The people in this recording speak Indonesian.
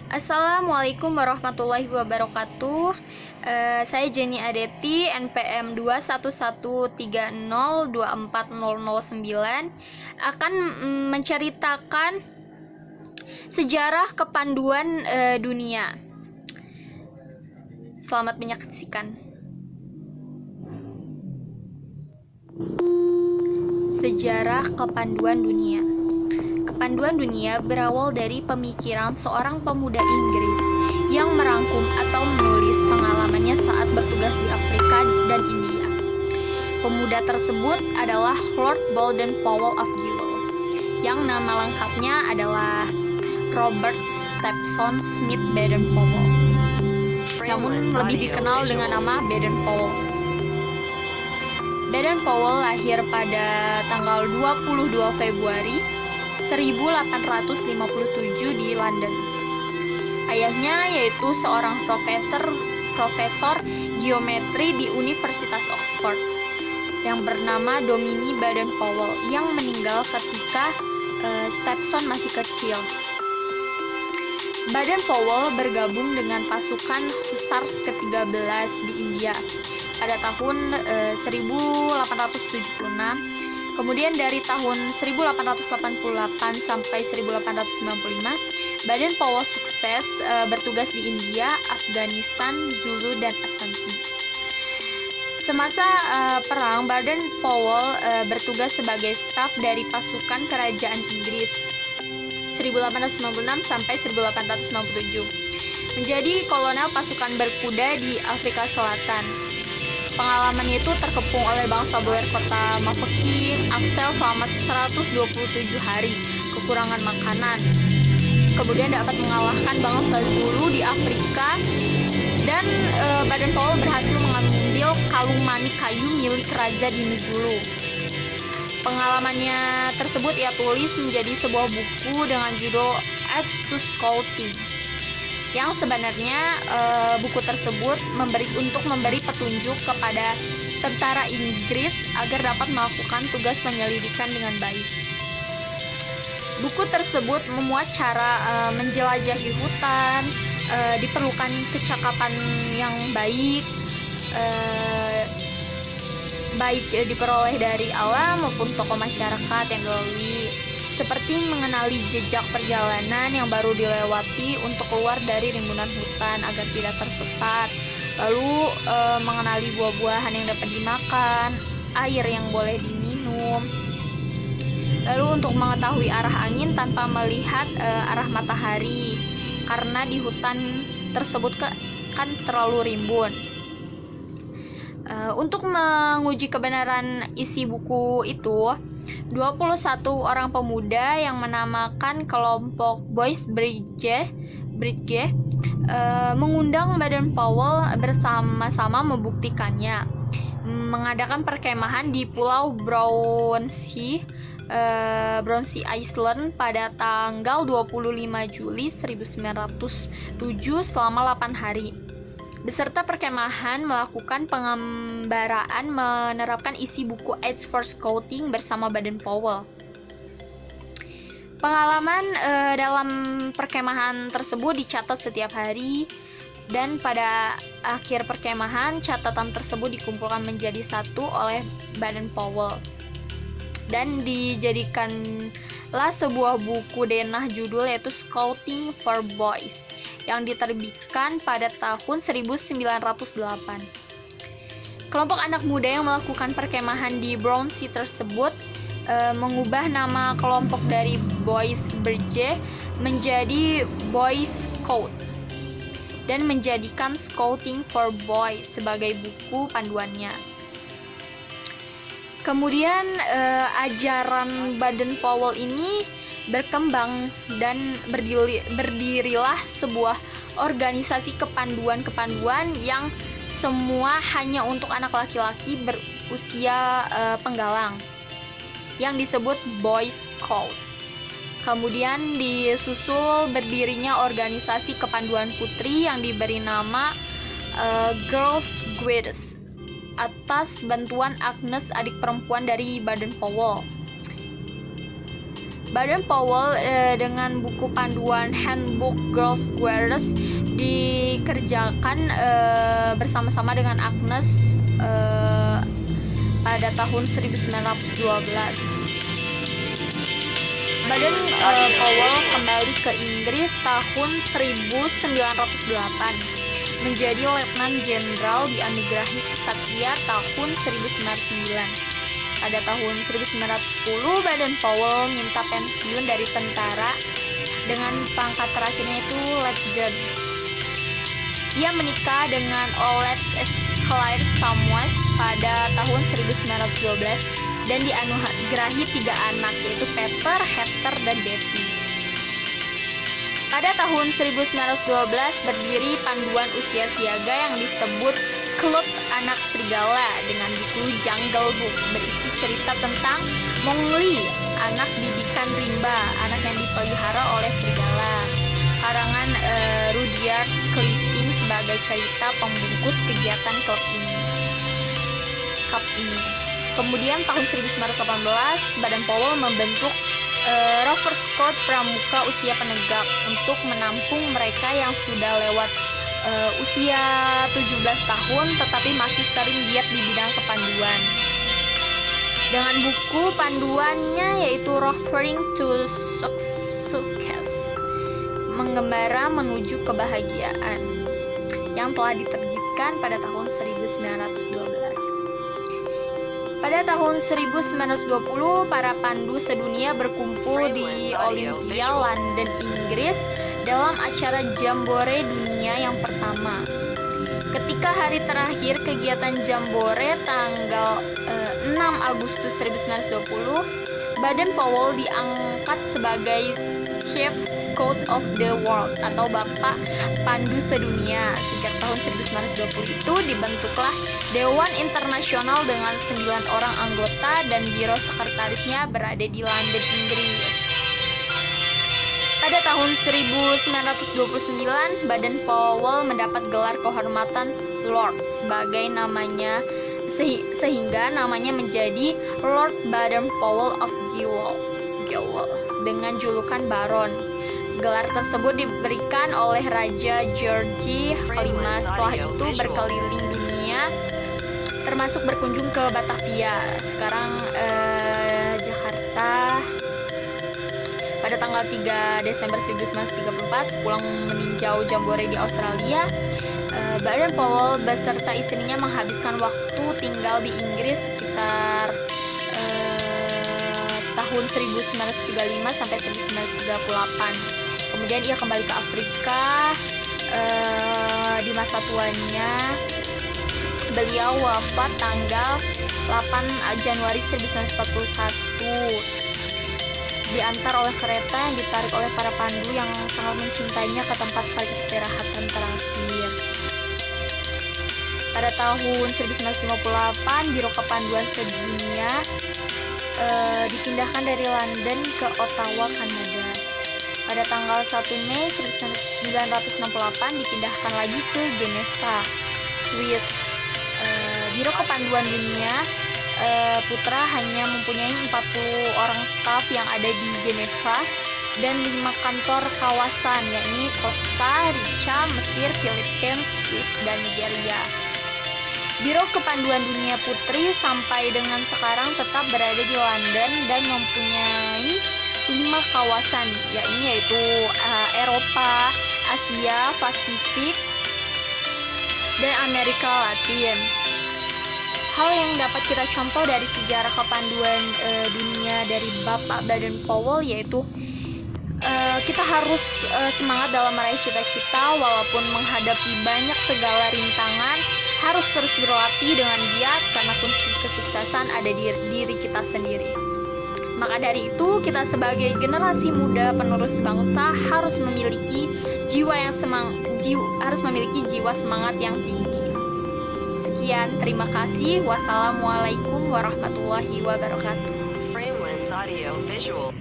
Assalamualaikum warahmatullahi wabarakatuh. Saya Jenny Adeti, NPM 21130240009, akan menceritakan sejarah kepanduan dunia. Selamat menyaksikan. Sejarah kepanduan dunia. Kepanduan dunia berawal dari pemikiran seorang pemuda Inggris yang merangkum atau menulis pengalamannya saat bertugas di Afrika dan India. Pemuda tersebut adalah Lord Baden-Powell of Gaulle, yang nama lengkapnya adalah Robert Stephenson Smith Baden-Powell, namun lebih dikenal dengan nama Baden-Powell. Baden-Powell lahir pada tanggal 22 Februari 1857 di London. Ayahnya yaitu seorang profesor geometri di Universitas Oxford yang bernama Dominic Baden-Powell, yang meninggal ketika Stephenson masih kecil. Baden-Powell bergabung dengan pasukan Hussars ke-13 di India pada tahun 1876. Kemudian dari tahun 1888 sampai 1895, Baden-Powell sukses bertugas di India, Afghanistan, Zulu, dan Ashanti. Semasa perang, Baden-Powell bertugas sebagai staf dari pasukan kerajaan Inggris 1896 sampai 1897, menjadi kolonel pasukan berkuda di Afrika Selatan. Pengalamannya itu terkepung oleh bangsa Boer kota Mafeking, Axel selama 127 hari kekurangan makanan. Kemudian dapat mengalahkan bangsa Zulu di Afrika, dan Baden-Powell berhasil mengambil kalung manik kayu milik Raja Dinuzulu. Pengalamannya tersebut ia tulis menjadi sebuah buku dengan judul Aids to Scouting, yang sebenarnya buku tersebut memberi petunjuk kepada tentara Inggris agar dapat melakukan tugas penyelidikan dengan baik. Buku tersebut memuat cara menjelajahi hutan, diperlukan kecakapan yang baik diperoleh dari alam maupun tokoh masyarakat yang dilalui, seperti mengenali jejak perjalanan yang baru dilewati untuk keluar dari rimbunan hutan agar tidak tersesat, lalu mengenali buah-buahan yang dapat dimakan, air yang boleh diminum, lalu untuk mengetahui arah angin tanpa melihat arah matahari, karena di hutan tersebut kan terlalu rimbun. Untuk menguji kebenaran isi buku itu, 21 orang pemuda yang menamakan kelompok Boys Brigade mengundang Baden-Powell bersama-sama membuktikannya, mengadakan perkemahan di Pulau Brownsea Island pada tanggal 25 Juli 1907 selama 8 hari. Beserta perkemahan melakukan pengembaraan menerapkan isi buku Aids for Scouting bersama Baden-Powell. Pengalaman dalam perkemahan tersebut dicatat setiap hari, dan pada akhir perkemahan catatan tersebut dikumpulkan menjadi satu oleh Baden-Powell dan dijadikanlah sebuah buku denah judul yaitu Scouting for Boys, yang diterbitkan pada tahun 1908. Kelompok anak muda yang melakukan perkemahan di Brownsea tersebut mengubah nama kelompok dari Boys Brigade menjadi Boy Scout dan menjadikan Scouting for Boys sebagai buku panduannya. Kemudian ajaran Baden-Powell ini berkembang dan berdirilah sebuah organisasi kepanduan yang semua hanya untuk anak laki-laki berusia penggalang, yang disebut Boy Scout. Kemudian disusul berdirinya organisasi kepanduan putri yang diberi nama Girls Guides atas bantuan Agnes, adik perempuan dari Baden-Powell. Baden-Powell dengan buku panduan Handbook Girls Squares dikerjakan bersama-sama dengan Agnes pada tahun 1912. Baden-Powell kembali ke Inggris tahun 1908, menjadi Letnan Jenderal, dianugerahi Ksatria tahun 1909. Pada tahun 1910, Baden-Powell minta pensiun dari tentara dengan pangkat terakhirnya itu Lieutenant. Ia menikah dengan Olive Claire Samwise pada tahun 1912 dan dianugerahi 3 anak, yaitu Peter, Heather, dan Betty. Pada tahun 1912 berdiri panduan usia siaga yang disebut Klub Anak Serigala dengan buku Jungle Book, berisi cerita tentang Mowgli, anak didikan rimba, anak yang dipelihara oleh serigala, karangan Rudyard Kipling sebagai cerita pembungkus kegiatan klub ini. Kemudian tahun 1918 Baden-Powell membentuk Rover Scout Pramuka Usia Penegak untuk menampung mereka yang sudah lewat usia 17 tahun tetapi masih sering giat di bidang kepanduan. Dengan buku panduannya yaitu Roving to Success, Mengembara Menuju Kebahagiaan, yang telah diterbitkan pada tahun 1912. Pada tahun 1920, para pandu sedunia berkumpul di Olympia, London, Inggris dalam acara Jambore Dunia yang pertama. Ketika hari terakhir kegiatan Jambore tanggal 6 Agustus 1920, Baden-Powell diangkat sebagai Chief Scout of the World atau Bapak Pandu Sedunia. Sejak tahun 1920 itu dibentuklah Dewan Internasional dengan 9 orang anggota dan biro sekretarisnya berada di London, Inggris. Pada tahun 1929, Baden-Powell mendapat gelar kehormatan Lord sehingga namanya menjadi Lord Baden-Powell of Gilwell dengan julukan Baron. Gelar tersebut diberikan oleh Raja George kelima. Setelah itu berkeliling dunia, termasuk berkunjung ke Batavia, sekarang Jakarta. Pada tanggal 3 Desember 1934, sepulang meninjau Jambore di Australia, Baden-Powell beserta istrinya menghabiskan waktu tinggal di Inggris sekitar tahun 1935 sampai 1938. Kemudian ia kembali ke Afrika di masa tuanya. Beliau wafat tanggal 8 Januari 1941. Diantar oleh kereta yang ditarik oleh para pandu yang sangat mencintainya ke tempat peristirahatan terakhir. Pada tahun 1958, Biro Kepanduan Sedunia dipindahkan dari London ke Ottawa, Kanada. Pada tanggal 1 Mei 1968 dipindahkan lagi ke Geneva, Swiss. Biro Kepanduan Dunia Putra hanya mempunyai 40 orang staf yang ada di Geneva dan 5 kantor kawasan, yakni Costa Rica, Mesir, Filipina, Swiss, dan Nigeria. Biro Kepanduan Dunia Putri sampai dengan sekarang tetap berada di London dan mempunyai 5 kawasan, yaitu Eropa, Asia, Pasifik, dan Amerika Latin. Hal yang dapat kita contoh dari sejarah kepanduan dunia dari Bapak Baden-Powell yaitu kita harus semangat dalam meraih cita-cita walaupun menghadapi banyak segala rintangan, harus terus berlatih dengan giat karena kunci kesuksesan ada di diri kita sendiri. Maka dari itu, kita sebagai generasi muda penerus bangsa harus memiliki jiwa semangat yang tinggi. Sekian, terima kasih. Wassalamualaikum warahmatullahi wabarakatuh. Framelands Audio Visual.